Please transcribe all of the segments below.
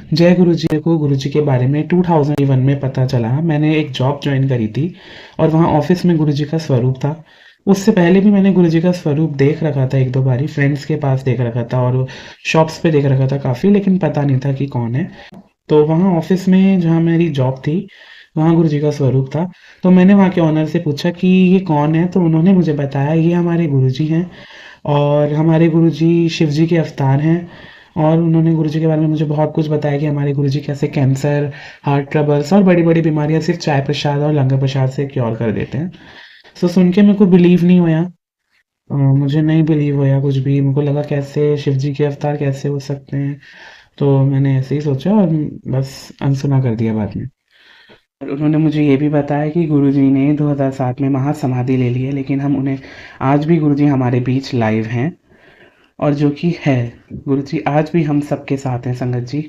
जय गुरु जी को गुरु जी के बारे में 2001 में पता चला। मैंने एक जॉब ज्वाइन करी थी और वहाँ ऑफिस में गुरु जी का स्वरूप था। उससे पहले भी मैंने गुरु जी का स्वरूप देख रखा था, एक दो बारी फ्रेंड्स के पास देख रखा था और शॉप्स पे देख रखा था काफ़ी, लेकिन पता नहीं था कि कौन है। तो वहाँ ऑफिस में जहाँ मेरी जॉब थी, वहाँ गुरु जी का स्वरूप था। तो मैंने वहाँ के ऑनर से पूछा कि ये कौन है, तो उन्होंने मुझे बताया ये हमारे गुरु जी हैं और हमारे गुरु जी शिव जी के अवतार हैं। और उन्होंने गुरु जी के बारे में मुझे बहुत कुछ बताया कि हमारे गुरु जी कैसे कैंसर, हार्ट ट्रबल्स और बड़ी-बड़ी बीमारियाँ सिर्फ़ चाय प्रसाद और लंगर प्रसाद से क्योर कर देते हैं। सो सुन के मेरे को बिलीव नहीं होया। मुझे नहीं बिलीव होया कुछ भी। मेरे को लगा कैसे शिव जी के अवतार कैसे हो सकते हैं? तो मैंने ऐसे ही सोचा और बस अनसुना कर दिया बाद में। और उन्होंने मुझे ये भी बताया कि गुरुजी ने 2007 में महासमाधि ले ली है, लेकिन हम उन्हें आज भी गुरुजी हमारे बीच लाइव हैं और जो कि है, गुरुजी आज भी हम सबके साथ हैं संगत जी।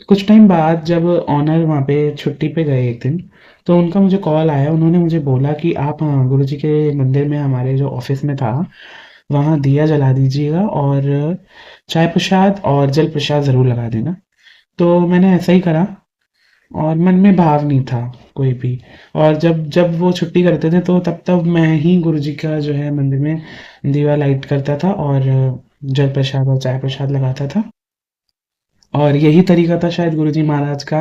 कुछ टाइम बाद जब ऑनर वहाँ पे छुट्टी पे गए एक दिन, तो उनका मुझे कॉल आया। उन्होंने मुझे बोला कि आप गुरुजी के मंदिर में हमारे जो ऑफिस में था, वहाँ दिया जला दीजिएगा और चाय प्रसाद और जल प्रसाद ज़रूर लगा देना। तो मैंने ऐसा ही करा और मन में भाव नहीं था कोई भी। और जब जब वो छुट्टी करते थे तो तब तब मैं ही गुरुजी का जो है मंदिर में दिवा लाइट करता था और जल प्रसाद और चाय प्रसाद लगाता था। और यही तरीका था शायद गुरुजी महाराज का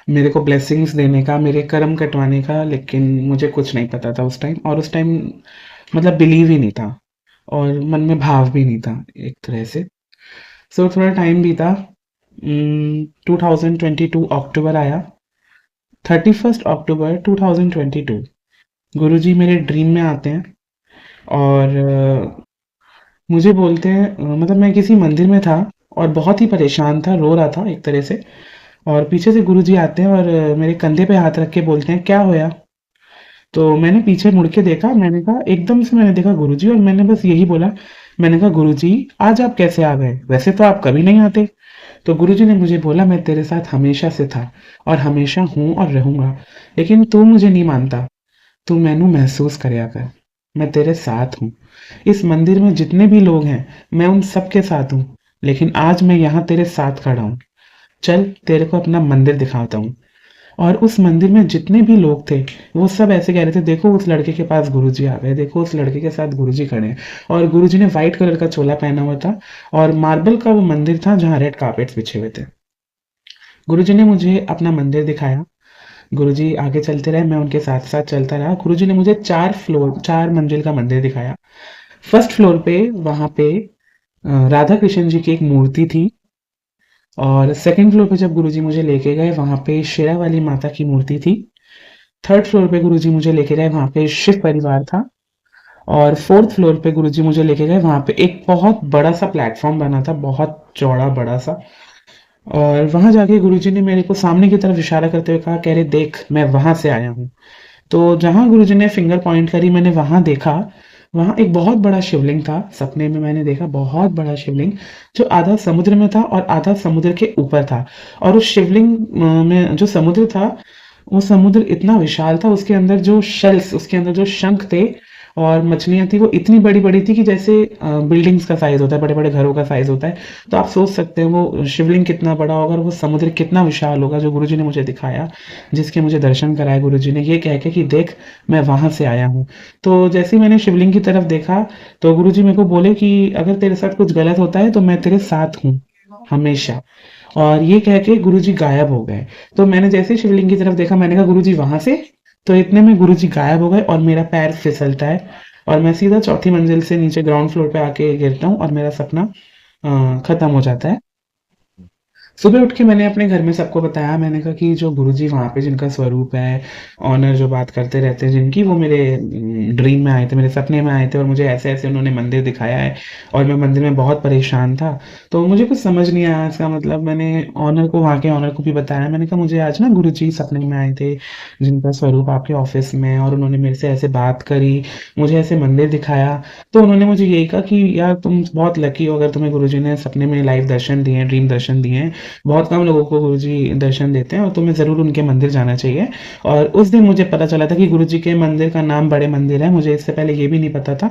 मेरे को ब्लेसिंग्स देने का, मेरे कर्म कटवाने का। लेकिन मुझे कुछ नहीं पता था उस टाइम, और उस टाइम मतलब बिलीव ही नहीं था और मन में भाव भी नहीं था एक तरह से। सो थोड़ा टाइम बीता। 2022 अक्टूबर आया। 31 अक्टूबर 2022 गुरुजी मेरे ड्रीम में आते हैं और मुझे बोलते हैं, मतलब मैं किसी मंदिर में था और बहुत ही परेशान था, रो रहा था एक तरह से। और पीछे से गुरुजी आते हैं और मेरे कंधे पे हाथ रख के बोलते हैं, क्या होया? तो मैंने पीछे मुड़ के देखा। मैंने कहा, एकदम से मैंने देखा गुरुजी, और मैंने बस यही बोला। मैंने कहा, गुरुजी आज आप कैसे आ गए? वैसे तो आप कभी नहीं आते। तो गुरुजी ने मुझे बोला, मैं तेरे साथ हमेशा से था और हमेशा हूँ और रहूंगा, लेकिन तू मुझे नहीं मानता। तू मैनू महसूस करया कर, मैं तेरे साथ हूँ। इस मंदिर में जितने भी लोग हैं, मैं उन सबके साथ हूँ, लेकिन आज मैं यहाँ तेरे साथ खड़ा हूँ। चल तेरे को अपना मंदिर दिखाता हूँ। और उस मंदिर में जितने भी लोग थे, वो सब ऐसे कह रहे थे, देखो उस लड़के के पास गुरुजी आ गए, देखो उस लड़के के साथ गुरुजी खड़े हैं। और गुरुजी ने व्हाइट कलर का चोला पहना हुआ था और मार्बल का वो मंदिर था जहाँ रेड कार्पेट्स बिछे हुए थे। गुरुजी ने मुझे अपना मंदिर दिखाया। गुरुजी आगे चलते रहे, मैं उनके साथ साथ चलता रहा। गुरुजी ने मुझे 4 मंजिल का मंदिर दिखाया। फर्स्ट फ्लोर पे, वहां पे राधा कृष्ण जी की एक मूर्ति थी। और सेकंड फ्लोर पे जब गुरुजी मुझे लेके गए, वहां पे शेरा वाली माता की मूर्ति थी। थर्ड फ्लोर पे गुरुजी मुझे लेके गए, वहां पे शिव परिवार था। और फोर्थ फ्लोर पे गुरुजी मुझे लेके गए, वहां पे एक बहुत बड़ा सा प्लेटफॉर्म बना था, बहुत चौड़ा बड़ा सा। और वहां जाके गुरुजी ने मेरे को सामने की तरफ इशारा करते हुए कहा, कह रहे देख मैं वहां से आया हूँ। तो जहाँ गुरुजी ने फिंगर पॉइंट करी, मैंने वहां देखा। वहां एक बहुत बड़ा शिवलिंग था। सपने में मैंने देखा बहुत बड़ा शिवलिंग, जो आधा समुद्र में था और आधा समुद्र के ऊपर था। और उस शिवलिंग में जो समुद्र था, वो समुद्र इतना विशाल था। उसके अंदर जो शेल्स, उसके अंदर जो शंख थे और मछलियां थी, वो इतनी बड़ी बड़ी थी कि जैसे बिल्डिंग्स का साइज होता है, बड़े बड़े घरों का साइज होता है। तो आप सोच सकते हैं वो शिवलिंग कितना बड़ा होगा और वो समुद्र कितना विशाल होगा, जो गुरुजी ने मुझे दिखाया, जिसके मुझे दर्शन कराए गुरुजी ने, ये कह के कि देख मैं वहां से आया हूँ। तो जैसे ही मैंने शिवलिंग की तरफ देखा, तो गुरुजी मेरे को बोले कि अगर तेरे साथ कुछ गलत होता है तो मैं तेरे साथ हूँ हमेशा। और ये कह के गुरुजी गायब हो गए। तो मैंने जैसे ही शिवलिंग की तरफ देखा, मैंने कहा गुरुजी वहां से। तो इतने में गुरुजी गायब हो गए और मेरा पैर फिसलता है और मैं सीधा चौथी मंजिल से नीचे ग्राउंड फ्लोर पे आके गिरता हूँ और मेरा सपना खत्म हो जाता है। सुबह उठ के मैंने अपने घर में सबको बताया। मैंने कहा कि जो गुरुजी वहाँ पे जिनका स्वरूप है, ऑनर जो बात करते रहते हैं जिनकी, वो मेरे ड्रीम में आए थे, मेरे सपने में आए थे और मुझे ऐसे-ऐसे उन्होंने मंदिर दिखाया है और मैं मंदिर में बहुत परेशान था। तो मुझे कुछ समझ नहीं आया इसका मतलब। मैंने ऑनर को, वहाँ के ऑनर को भी बताया। मैंने कहा मुझे आज ना गुरुजी सपने में आए थे, जिनका स्वरूप आपके ऑफिस में है, और उन्होंने मेरे से ऐसे बात करी, मुझे ऐसे मंदिर दिखाया। तो उन्होंने मुझे यही कहा कि यार तुम बहुत लकी हो अगर तुम्हें गुरुजी ने सपने में लाइव दर्शन दिए हैं, ड्रीम दर्शन दिए हैं। बहुत कम लोगों को गुरुजी दर्शन देते हैं और तुम्हें ज़रूर उनके मंदिर जाना चाहिए। और उस दिन मुझे पता चला था कि गुरुजी के मंदिर का नाम बड़े मंदिर है। मुझे इससे पहले ये भी नहीं पता था।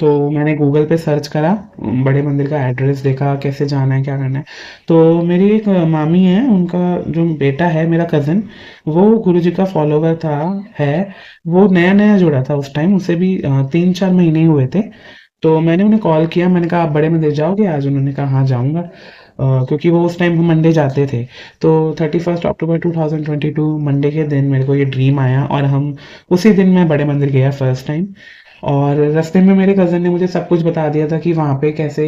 तो मैंने गूगल पे सर्च करा, बड़े मंदिर का एड्रेस देखा, कैसे जाना है, क्या करना है। तो मेरी एक मामी है, उनका जो बेटा है, मेरा कज़न, वो गुरुजी का फॉलोवर था, है। वो नया-नया जुड़ा था उस टाइम, उसे भी 3-4 महीने ही हुए थे। तो मैंने उन्हें कॉल किया, मैंने कहा, "आप बड़े मंदिर जाओगे आज?" उन्होंने कहा, "हाँ, जाऊँगा।" क्योंकि वो उस टाइम मंडे जाते थे। तो 31 अक्टूबर 2022 मंडे के दिन मेरे को ये ड्रीम आया और हम उसी दिन मैं बड़े मंदिर गया फर्स्ट टाइम। और रास्ते में मेरे कज़न ने मुझे सब कुछ बता दिया था कि वहाँ पे कैसे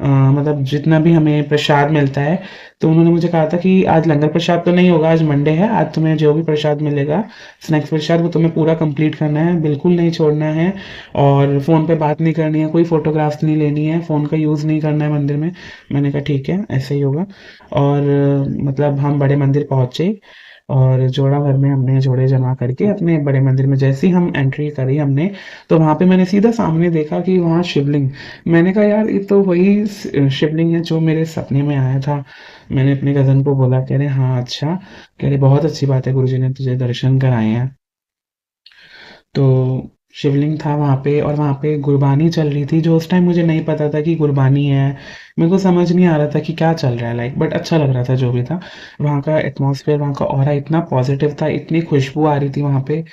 मतलब जितना भी हमें प्रसाद मिलता है, तो उन्होंने मुझे कहा था कि आज लंगर प्रसाद तो नहीं होगा, आज मंडे है, आज तुम्हें जो भी प्रसाद मिलेगा, स्नैक्स प्रसाद, वो तुम्हें पूरा कंप्लीट करना है, बिल्कुल नहीं छोड़ना है। और फ़ोन पे बात नहीं करनी है, कोई फ़ोटोग्राफ्स नहीं लेनी है, फ़ोन का यूज़ नहीं करना है मंदिर में। मैंने कहा ठीक है, ऐसे ही होगा। और मतलब हम बड़े मंदिर पहुँचे और जोड़ा भर में हमने जोड़े जमा करके अपने बड़े मंदिर में जैसे ही हम एंट्री करी हमने, तो वहाँ पे मैंने सीधा सामने देखा कि वहाँ शिवलिंग। मैंने कहा यार, ये तो वही शिवलिंग है जो मेरे सपने में आया था। मैंने अपने कज़न को बोला, कह रहे हाँ अच्छा, कह रहे बहुत अच्छी बात है, गुरुजी ने तुझे दर्शन कराए हैं। तो शिवलिंग था वहाँ पे और वहाँ पे गुरबानी चल रही थी, जो उस टाइम मुझे नहीं पता था कि गुरबानी है। मेरे को समझ नहीं आ रहा था कि क्या चल रहा है, लाइक, बट अच्छा लग रहा था जो भी था। वहाँ का एटमॉस्फेयर, वहाँ का ऑरा इतना पॉजिटिव था, इतनी खुशबू आ रही थी वहाँ पे।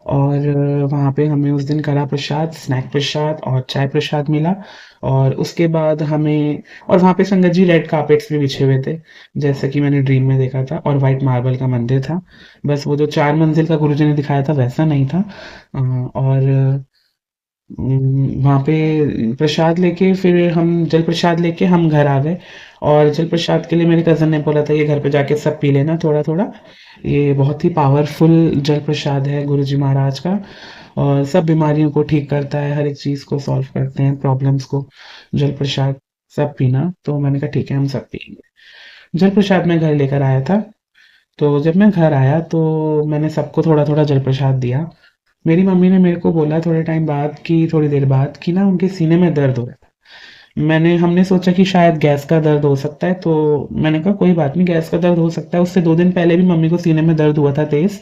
और वहाँ पे हमें उस दिन कड़ा प्रसाद, स्नैक प्रसाद और चाय प्रसाद मिला। और उसके बाद हमें, और वहाँ पे संगत जी रेड कारपेट्स भी बिछे हुए थे, जैसा कि मैंने ड्रीम में देखा था, और वाइट मार्बल का मंदिर था। बस वो जो 4 मंजिल का गुरुजी ने दिखाया था वैसा नहीं था। और वहाँ पे प्रसाद लेके फिर हम जल प्रसाद लेके हम घर आ गए। और जल प्रसाद के लिए मेरे कज़न ने बोला था, ये घर पे जाके सब पी लेना थोड़ा-थोड़ा। ये बहुत ही पावरफुल जल प्रसाद है गुरुजी महाराज का, और सब बीमारियों को ठीक करता है, हर एक चीज़ को सॉल्व करते हैं, प्रॉब्लम्स को। जल प्रसाद सब पीना, तो मैंने कहा ठीक है, हम सब पिएँगे। जल प्रसाद मैं घर लेकर आया था। तो जब मैं घर आया तो मैंने सबको थोड़ा-थोड़ा जल प्रसाद दिया। मेरी मम्मी ने मेरे को बोला थोड़े टाइम बाद, कि थोड़ी देर बाद, कि ना उनके सीने में दर्द हो रहा था। हमने सोचा कि शायद गैस का दर्द हो सकता है, तो मैंने कहा कोई बात नहीं, गैस का दर्द हो सकता है। उससे 2 दिन पहले भी मम्मी को सीने में दर्द हुआ था तेज़।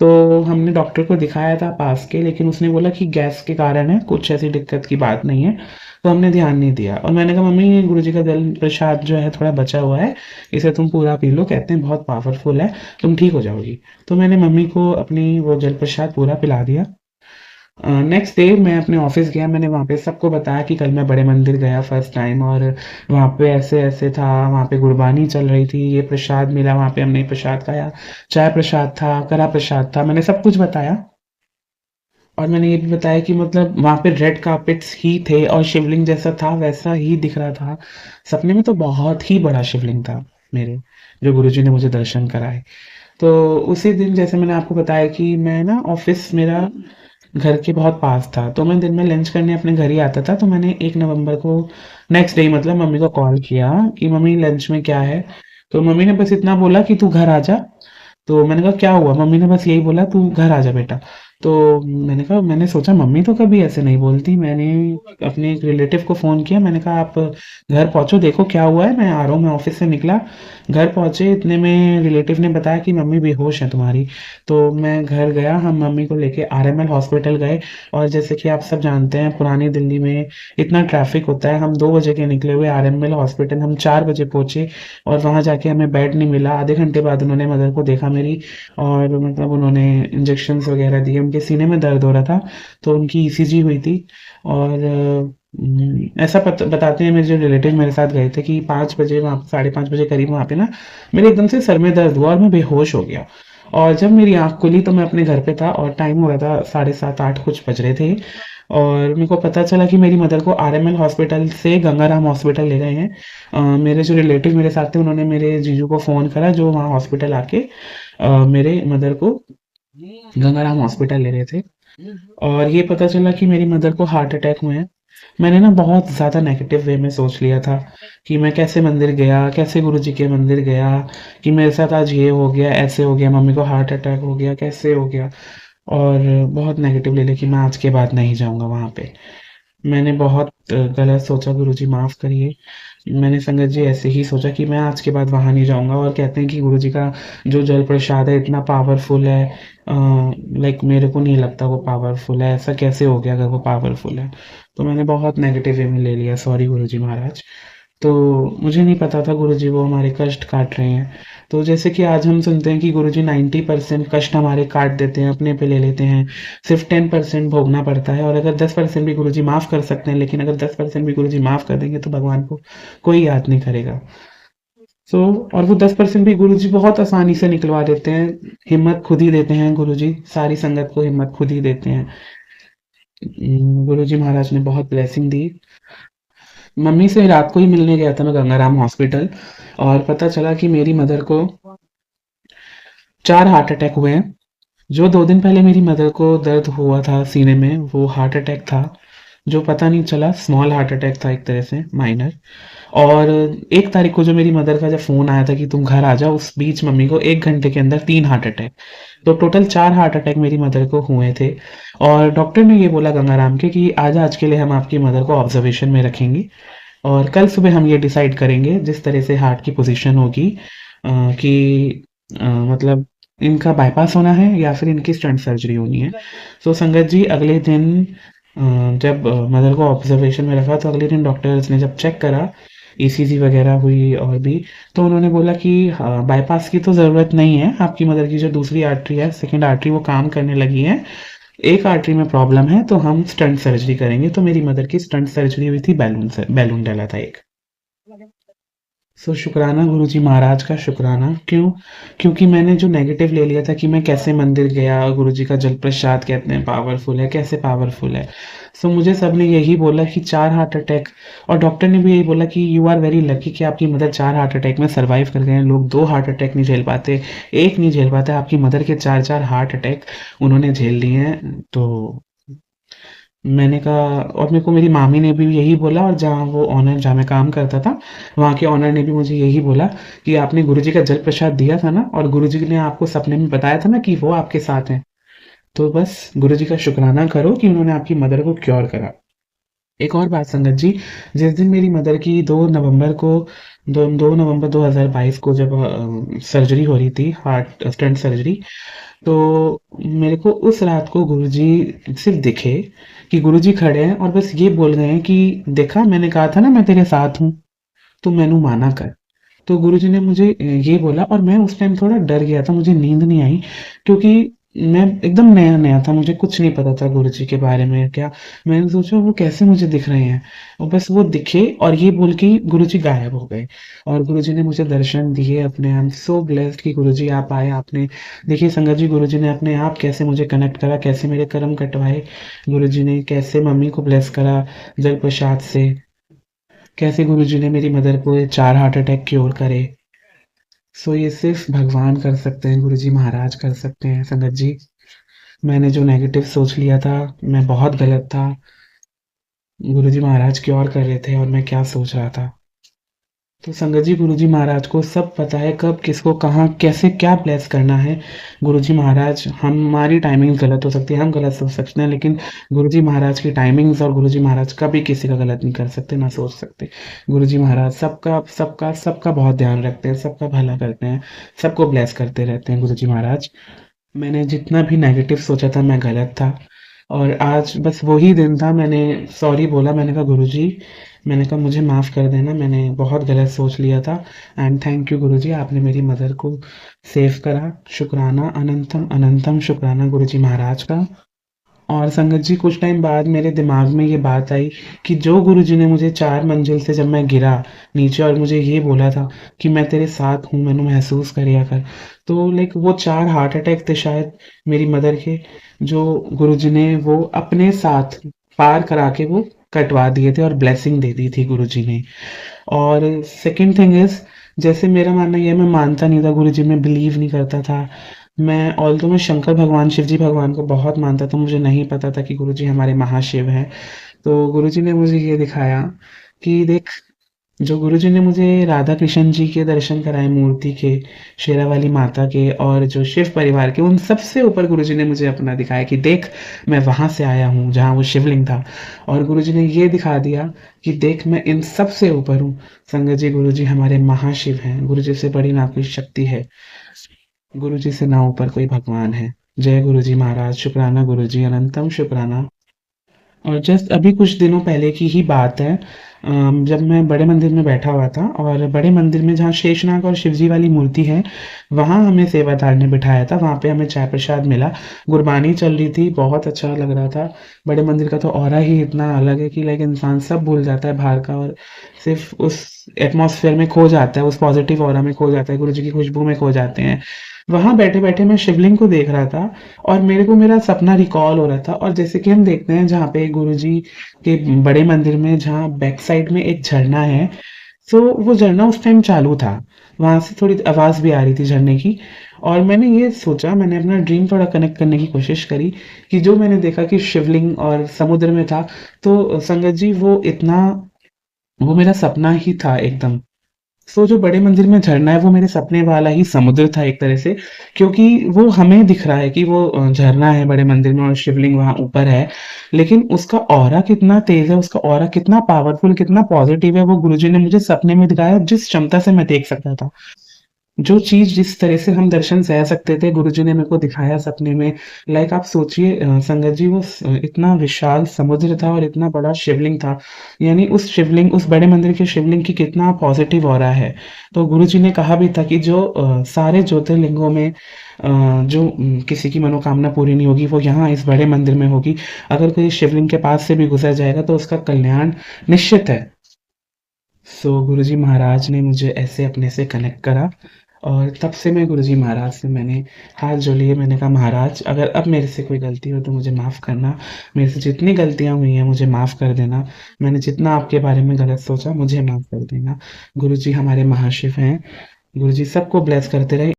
तो हमने डॉक्टर को दिखाया था पास के, लेकिन उसने बोला कि गैस के कारण है, कुछ ऐसी दिक्कत की बात नहीं है। तो हमने ध्यान नहीं दिया और मैंने कहा मम्मी, गुरुजी का जल प्रसाद जो है थोड़ा बचा हुआ है, इसे तुम पूरा पी लो, कहते हैं बहुत पावरफुल है, तुम ठीक हो जाओगी। तो मैंने मम्मी को अपनी वो जल प्रसाद पूरा पिला दिया। नेक्स्ट डे मैं अपने ऑफिस गया, मैंने वहाँ पे सबको बताया कि कल मैं बड़े मंदिर गया फर्स्ट टाइम, और वहाँ पे ऐसे-ऐसे था, वहाँ पे गुरबानी चल रही थी, ये प्रसाद मिला, वहाँ पे हमने प्रसाद खाया, चाय प्रसाद था, कड़ा प्रसाद था, मैंने सब कुछ बताया। और मैंने ये भी बताया कि मतलब वहाँ पे रेड कार्पेट्स ही थे और शिवलिंग जैसा था वैसा ही दिख रहा था। सपने में तो बहुत ही बड़ा शिवलिंग था मेरे, जो गुरुजी ने मुझे दर्शन कराए। तो उसी दिन, जैसे मैंने आपको बताया कि मैं ना, ऑफिस मेरा घर के बहुत पास था, तो मैं दिन में लंच करने अपने घर ही आता था। तो मैंने 1 नवंबर को, नेक्स्ट डे मतलब, मम्मी को कॉल किया कि मम्मी लंच में क्या है? तो मम्मी ने बस इतना बोला कि तू घर आ जा। तो मैंने कहा क्या हुआ? मम्मी ने बस यही बोला, तू घर आ जा बेटा। तो मैंने कहा, मैंने सोचा मम्मी तो कभी ऐसे नहीं बोलती। मैंने अपने एक रिलेटिव को फ़ोन किया, मैंने कहा आप घर पहुँचो, देखो क्या हुआ है, मैं आ रहा हूँ। मैं ऑफिस से निकला, घर पहुँचे, इतने में रिलेटिव ने बताया कि मम्मी बेहोश है तुम्हारी। तो मैं घर गया, हम मम्मी को लेके आरएमएल हॉस्पिटल गए। और जैसे कि आप सब जानते हैं, पुरानी दिल्ली में इतना ट्रैफिक होता है, हम 2 बजे के निकले हुए आरएमएल हॉस्पिटल, हम 4 बजे पहुंचे। और वहां जाके हमें बेड नहीं मिला, आधे घंटे बाद उन्होंने मदर को देखा मेरी, और मतलब उन्होंने इंजेक्शंस वगैरह दिए, उनके सीने में दर्द हो रहा था, तो उनकी ईसीजी हुई थी। और ऐसा बताते हैं मेरे जो रिलेटिव मेरे साथ गए थे, कि 5 बजे, वहाँ 5:30 बजे करीब वहाँ पे ना मेरे एकदम से सर में दर्द हुआ और मैं बेहोश हो गया। और जब मेरी आंख खुली तो मैं अपने घर पे था, और टाइम हो रहा था 7:30 8 कुछ बज रहे थे। और मेरे को पता चला कि मेरी मदर को आरएमएल हॉस्पिटल से गंगाराम हॉस्पिटल ले गए हैं। मेरे जो रिलेटिव मेरे साथ थे, उन्होंने मेरे जीजू को फ़ोन करा, जो वहाँ हॉस्पिटल आके मेरे मदर को गंगाराम हॉस्पिटल ले रहे थे। और ये पता चला कि मेरी मदर को हार्ट अटैक हुए हैं। मैंने ना बहुत ज़्यादा नेगेटिव वे में सोच लिया था कि मैं कैसे मंदिर गया, कैसे गुरुजी के मंदिर गया, कि मेरे साथ आज ये हो गया, ऐसे हो गया, मम्मी को हार्ट अटैक हो गया, कैसे हो गया। और बहुत नेगेटिव ले लिया कि मैं आज के बाद नहीं जाऊँगा वहाँ पे। मैंने बहुत गलत सोचा, गुरुजी माफ़ करिए। मैंने संगत जी ऐसे ही सोचा कि मैं आज के बाद वहाँ नहीं जाऊँगा, और कहते हैं कि गुरुजी का जो जल प्रसाद है इतना पावरफुल है, लाइक मेरे को नहीं लगता वो पावरफुल है, ऐसा कैसे हो गया अगर वो पावरफुल है? तो मैंने बहुत नेगेटिव वे में ले लिया, सॉरी गुरुजी महाराज। तो मुझे नहीं पता था गुरुजी वो हमारे कष्ट काट रहे हैं। तो जैसे कि आज हम सुनते हैं कि गुरुजी 90% कष्ट हमारे काट देते हैं, अपने पे ले लेते हैं, सिर्फ 10% भोगना पड़ता है, और अगर 10% भी गुरुजी माफ़ कर सकते हैं, लेकिन अगर 10% भी गुरुजी माफ़ कर देंगे तो भगवान को कोई याद नहीं करेगा। सो और वो 10% भी गुरुजी बहुत आसानी से निकलवा देते हैं, हिम्मत खुद ही देते हैं गुरुजी, सारी संगत को हिम्मत खुद ही देते हैं। गुरुजी महाराज ने बहुत ब्लेसिंग दी। मम्मी से रात को ही मिलने गया था मैं गंगाराम हॉस्पिटल, और पता चला कि मेरी मदर को 4 हार्ट अटैक हुए हैं। जो 2 दिन पहले मेरी मदर को दर्द हुआ था सीने में, वो हार्ट अटैक था, जो पता नहीं चला, स्मॉल हार्ट अटैक था, एक तरह से माइनर। और 1 तारीख को जो मेरी मदर का जब फ़ोन आया था कि तुम घर आ जाओ, उस बीच मम्मी को 1 घंटे के अंदर 3 हार्ट अटैक। तो टोटल 4 हार्ट अटैक मेरी मदर को हुए थे। और डॉक्टर ने ये बोला गंगाराम के कि आज के लिए हम आपकी मदर को ऑब्जर्वेशन में रखेंगे, और कल सुबह हम ये डिसाइड करेंगे जिस तरह से हार्ट की पोजीशन होगी, कि मतलब इनका बाईपास होना है या फिर इनकी स्टंट सर्जरी होनी है। तो संगत जी अगले दिन जब मदर को ऑब्जर्वेशन में रखा, तो अगले दिन डॉक्टर्स ने जब चेक करा, ईसीजी वगैरह हुई और भी, तो उन्होंने बोला कि बाईपास की तो ज़रूरत नहीं है, आपकी मदर की जो दूसरी आर्टरी है, सेकंड आर्टरी, वो काम करने लगी है, एक आर्टरी में प्रॉब्लम है, तो हम स्टंट सर्जरी करेंगे। तो मेरी मदर की स्टंट सर्जरी हुई थी, बैलून से बैलून डाला था एक। सो शुक्राना गुरुजी महाराज का, शुक्राना क्यों? क्योंकि मैंने जो नेगेटिव ले लिया था कि मैं कैसे मंदिर गया, गुरुजी का जल प्रसाद कहते हैं पावरफुल है, कैसे पावरफुल है। सो मुझे सबने यही बोला कि 4 हार्ट अटैक, और डॉक्टर ने भी यही बोला कि यू आर वेरी लकी कि आपकी मदर 4 हार्ट अटैक में सर्वाइव कर गए हैं। लोग 2 हार्ट अटैक नहीं झेल पाते, एक नहीं झेल पाते, आपकी मदर के 4 4 हार्ट अटैक उन्होंने झेल लिए हैं। तो मैंने कहा, और मेरे को मेरी मामी ने भी यही बोला, और जहाँ वो ऑनर, जहाँ मैं काम करता था, वहाँ के ऑनर ने भी मुझे यही बोला कि आपने गुरुजी का जल प्रसाद दिया था ना, और गुरुजी ने आपको सपने में बताया था ना कि वो आपके साथ हैं। तो बस गुरुजी का शुक्राना करो कि उन्होंने आपकी मदर को क्योर करा। एक और बात संगत जी, जिस दिन मेरी मदर की 2 नवंबर को, 2 नवंबर 2022 को जब सर्जरी हो रही थी, हार्ट स्टेंट सर्जरी, तो मेरे को उस रात को गुरुजी सिर्फ दिखे, कि गुरुजी खड़े हैं और बस ये बोल रहे हैं कि देखा, मैंने कहा था ना मैं तेरे साथ हूँ, तो मैनू माना कर। तो गुरुजी ने मुझे ये बोला, और मैं उस टाइम थोड़ा डर गया था, मुझे नींद नहीं आई, क्योंकि मैं एकदम नया नया था, मुझे कुछ नहीं पता था गुरुजी के बारे में क्या। मैंने सोचा वो कैसे मुझे दिख रहे हैं, और बस वो दिखे और ये बोल के गुरुजी गायब हो गए। और गुरुजी ने मुझे दर्शन दिए अपने। आई एम सो ब्लेस्ड कि गुरुजी आप आए, आपने देखिए संगत जी, गुरुजी ने अपने आप कैसे मुझे कनेक्ट करा, कैसे मेरे कर्म कटवाए, गुरुजी ने कैसे मम्मी को ब्लेस करा जल प्रसाद से, कैसे गुरुजी ने मेरी मदर को ये 4 हार्ट अटैक क्योर करे। सो ये सिर्फ भगवान कर सकते हैं, गुरुजी महाराज कर सकते हैं संगत जी। मैंने जो नेगेटिव सोच लिया था, मैं बहुत गलत था। गुरुजी महाराज क्योर कर रहे थे और मैं क्या सोच रहा था। तो संगत जी गुरुजी महाराज को सब पता है, कब किसको कहाँ कैसे क्या ब्लेस करना है। गुरुजी महाराज, हमारी टाइमिंग गलत हो सकती है, हम गलत सोच सकते हैं, लेकिन गुरुजी महाराज की टाइमिंग्स, और गुरुजी महाराज कभी किसी का गलत नहीं कर सकते, ना सोच सकते। गुरुजी महाराज सबका सबका सबका बहुत ध्यान रखते हैं, सबका भला करते हैं, सबको ब्लेस करते रहते हैं गुरुजी महाराज। मैंने जितना भी नेगेटिव सोचा था मैं गलत था, और आज बस वही दिन था, मैंने सॉरी बोला, मैंने कहा गुरुजी, मैंने कहा मुझे माफ़ कर देना, मैंने बहुत गलत सोच लिया था। एंड थैंक यू गुरुजी, आपने मेरी मदर को सेव करा। शुक्राना, अनंतम अनंतम शुक्राना गुरुजी महाराज का। और संगत जी कुछ टाइम बाद मेरे दिमाग में ये बात आई कि जो गुरुजी ने मुझे 4 मंजिल से, जब मैं गिरा नीचे, और मुझे ये बोला था कि मैं तेरे साथ हूँ, मैंने महसूस करिया कर, तो लाइक वो 4 हार्ट अटैक थे शायद मेरी मदर के, जो गुरुजी ने वो अपने साथ पार करा के वो कटवा दिए थे, और ब्लेसिंग दे दी थी गुरुजी ने। और सेकंड थिंग इज़, जैसे मेरा मानना ये है, मैं मानता नहीं था गुरुजी में, बिलीव नहीं करता था। मैं ऑल्दो मैं शंकर भगवान, शिव जी भगवान को बहुत मानता था, मुझे नहीं पता था कि गुरुजी हमारे महाशिव हैं। तो गुरुजी ने मुझे ये दिखाया कि देख, जो गुरुजी ने मुझे राधा कृष्ण जी के दर्शन कराए मूर्ति के, शेरावाली माता के और जो शिव परिवार के, उन सबसे ऊपर गुरुजी ने मुझे अपना दिखाया कि देख मैं वहाँ से आया हूँ जहाँ वो शिवलिंग था। और गुरुजी ने ये दिखा दिया कि देख मैं इन सबसे ऊपर हूँ। संगत जी, गुरुजी हमारे महाशिव हैं, गुरुजी से बड़ी ना कोई शक्ति है, गुरुजी से ना ऊपर कोई भगवान है। जय गुरुजी महाराज, शुक्राना गुरुजी, अनंतम शुक्राना। और जस्ट अभी कुछ दिनों पहले की ही बात है, जब मैं बड़े मंदिर में बैठा हुआ था और बड़े मंदिर में जहाँ शेषनाग और शिवजी वाली मूर्ति है, वहाँ हमें सेवादार ने बिठाया था। वहाँ पे हमें चाय प्रसाद मिला, गुरबानी चल रही थी, बहुत अच्छा लग रहा था। बड़े मंदिर का तो ऑरा ही इतना अलग है कि लाइक इंसान सब भूल जाता है बाहर का और सिर्फ उस एटमॉस्फेयर में खो जाता है, उस पॉजिटिव ऑरा में खो जाता है, गुरु जी की खुशबू में खो जाते हैं। वहाँ बैठे बैठे मैं शिवलिंग को देख रहा था और मेरे को मेरा सपना रिकॉल हो रहा था। और जैसे कि हम देखते हैं जहाँ पे गुरुजी के बड़े मंदिर में जहाँ बैक साइड में एक झरना है, तो वो झरना उस टाइम चालू था, वहां से थोड़ी आवाज भी आ रही थी झरने की। और मैंने ये सोचा, मैंने अपना ड्रीम थोड़ा कनेक्ट करने की कोशिश करी कि जो मैंने देखा कि शिवलिंग और समुद्र में था, तो संगत जी वो मेरा सपना ही था एकदम। सो जो बड़े मंदिर में झरना है वो मेरे सपने वाला ही समुद्र था एक तरह से, क्योंकि वो हमें दिख रहा है कि वो झरना है बड़े मंदिर में और शिवलिंग वहां ऊपर है, लेकिन उसका ऑरा कितना तेज है, उसका ऑरा कितना पावरफुल, कितना पॉजिटिव है, वो गुरुजी ने मुझे सपने में दिखाया जिस क्षमता से मैं देख सकता था। जो चीज़ जिस तरह से हम दर्शन सह सकते थे, गुरुजी ने मेरे को दिखाया सपने में। लाइक आप सोचिए संगत जी, वो इतना विशाल समुद्र था और इतना बड़ा शिवलिंग था। यानी उस बड़े मंदिर के शिवलिंग की कितना पॉजिटिव ऑरा है। तो गुरुजी ने कहा भी था कि जो सारे ज्योतिर्लिंगों में जो किसी की मनोकामना पूरी नहीं होगी, वो यहाँ इस बड़े मंदिर में होगी। अगर कोई शिवलिंग के पास से भी गुजर जाएगा तो उसका कल्याण निश्चित है। सो गुरुजी महाराज ने मुझे ऐसे अपने से कनेक्ट करा और तब से मैं गुरुजी महाराज से मैंने हाथ जोड़ लिए। मैंने कहा महाराज, अगर अब मेरे से कोई गलती हो तो मुझे माफ़ करना, मेरे से जितनी गलतियां हुई हैं मुझे माफ़ कर देना, मैंने जितना आपके बारे में गलत सोचा मुझे माफ़ कर देना। गुरुजी हमारे महाशिव हैं। गुरुजी सबको ब्लेस करते रहे।